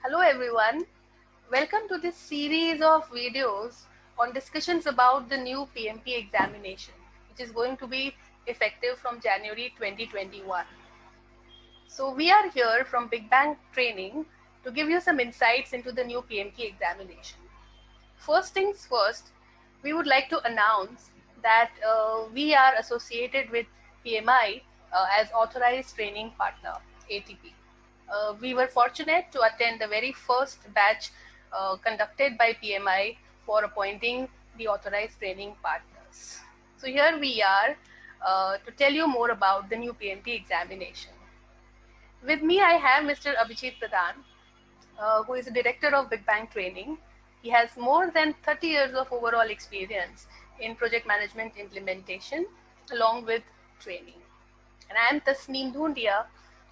Hello everyone, welcome to this series of videos on discussions about the new PMP examination, which is going to be effective from January 2021. So we are here from Big Bang Training to give you some insights into the new PMP examination. First things first, we would like to announce that we are associated with PMI as authorized training partner, ATP. We were fortunate to attend the very first batch conducted by PMI for appointing the authorized training partners. So here we are to tell you more about the new PMP examination. With me, I have Mr. Abhijit Pradhan, who is the director of Big Bang Training. He has more than 30 years of overall experience in project management implementation along with training. And I am Tasneem Dhundia,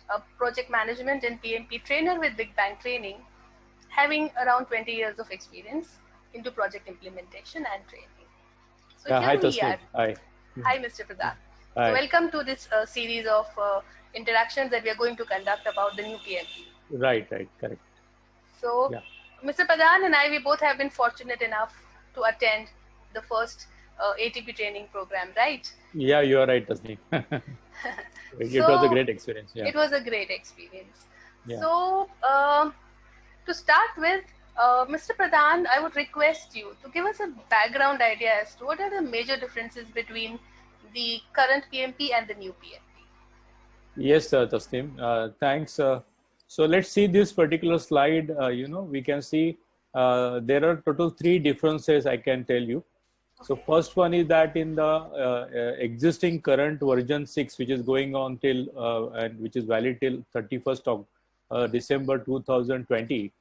a project management and PMP trainer with Big Bang Training, having around 20 years of experience into project implementation and training. So here Hi, we Tasneem. are. Hi. Hi, Mr. Pradhan. Hi. So welcome to this series of interactions that we are going to conduct about the new PMP. Right, correct. So, Yeah. Mr. Pradhan and I, we both have been fortunate enough to attend the first ATP training program, right? Yeah, you are right, Tasneem. It was a great experience. Yeah. It was a great experience. Yeah. So, to start with, Mr. Pradhan, I would request you to give us a background idea as to what are the major differences between the current PMP and the new PMP. Yes, Tasneem. Thanks. So let's see this particular slide. We can see there are total 3 differences I can tell you. So first one is that in the existing current version 6, which is going on till and which is valid till 31st of December 2020,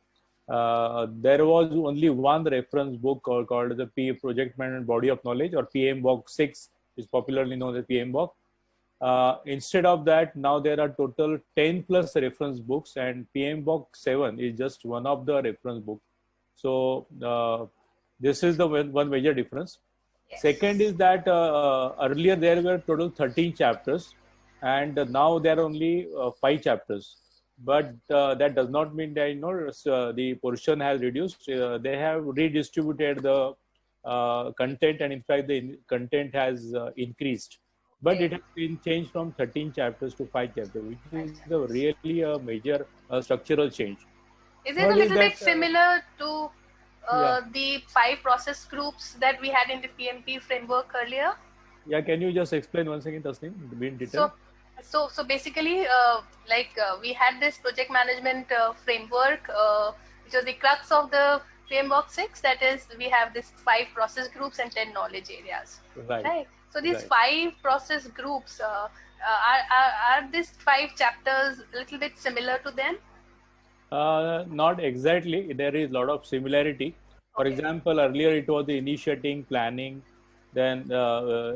there was only one reference book called the P Project Management Body of Knowledge, or PMBOK 6, is popularly known as PMBOK. Instead of that, now there are total 10 plus reference books, and PMBOK 7 is just one of the reference books. So this is the one major difference. Yes. Second is that earlier there were total 13 chapters, and now there are only 5 chapters. But that does not mean that the portion has reduced. They have redistributed the content, and in fact the content has increased. But it has been changed from 13 chapters to 5 chapters, which is really a major structural change. Is it a little bit similar to the 5 process groups that we had in the PMP framework earlier? Yeah, can you just explain once again, Tasneem, in detail? So basically, we had this project management framework, which was the crux of the framework 6. That is, we have this 5 process groups and 10 knowledge areas. Right. So these 5 process groups, are these 5 chapters a little bit similar to them? Not exactly. There is a lot of similarity. For example, earlier it was the initiating, planning, then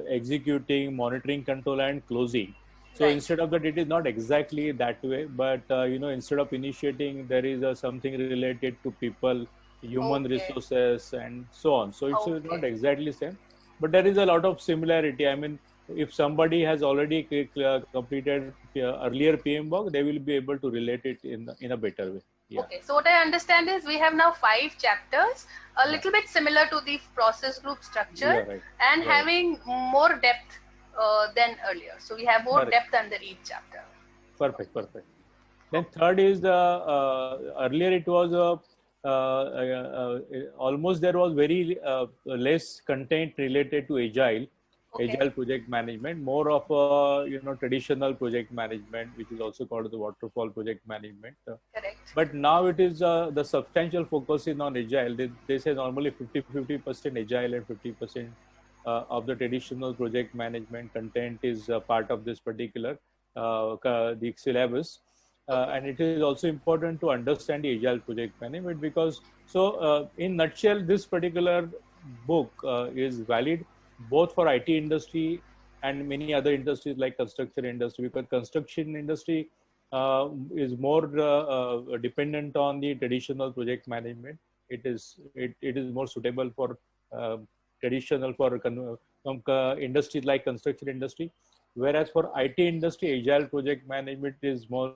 executing, monitoring, control, and closing. So instead of that, it is not exactly that way. But instead of initiating, there is something related to people, human resources, and so on. So it's not exactly same, but there is a lot of similarity. I mean, if somebody has already completed earlier PMBOK, they will be able to relate it in a better way. Yeah. Okay, so what I understand is we have now 5 chapters, a little bit similar to the process group structure, and having more depth than earlier. So we have more depth under each chapter. Perfect. Then third is the earlier it was almost there was very less content related to agile project management, more of a traditional project management, which is also called the waterfall project management. Correct. But now it is the substantial focus is on agile. They say normally 50% agile and 50% of the traditional project management content is part of this particular the syllabus. And it is also important to understand the agile project management, because in nutshell, this particular book is valid both for IT industry and many other industries like construction industry, because construction industry is more dependent on the traditional project management. It is more suitable for traditional for industries like construction industry, whereas for IT industry, agile project management is more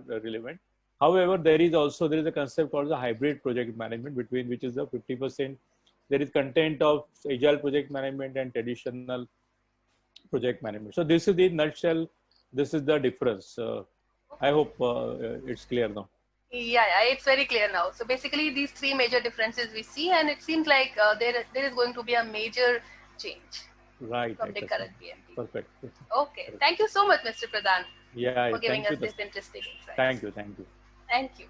relevant. However, there is a concept called the hybrid project management, between which is the 50%. There is content of agile project management and traditional project management. So this is the nutshell. This is the difference. I Okay. hope it's clear now. Yeah, it's very clear now. So basically, these three major differences we see, and it seems like there is going to be a major change Right, from right. the That's current PMP. perfect. Okay, thank you so much, Mr. Pradhan, Yeah, for thank giving you. us this interesting Thank insights. you. Thank you. Thank you.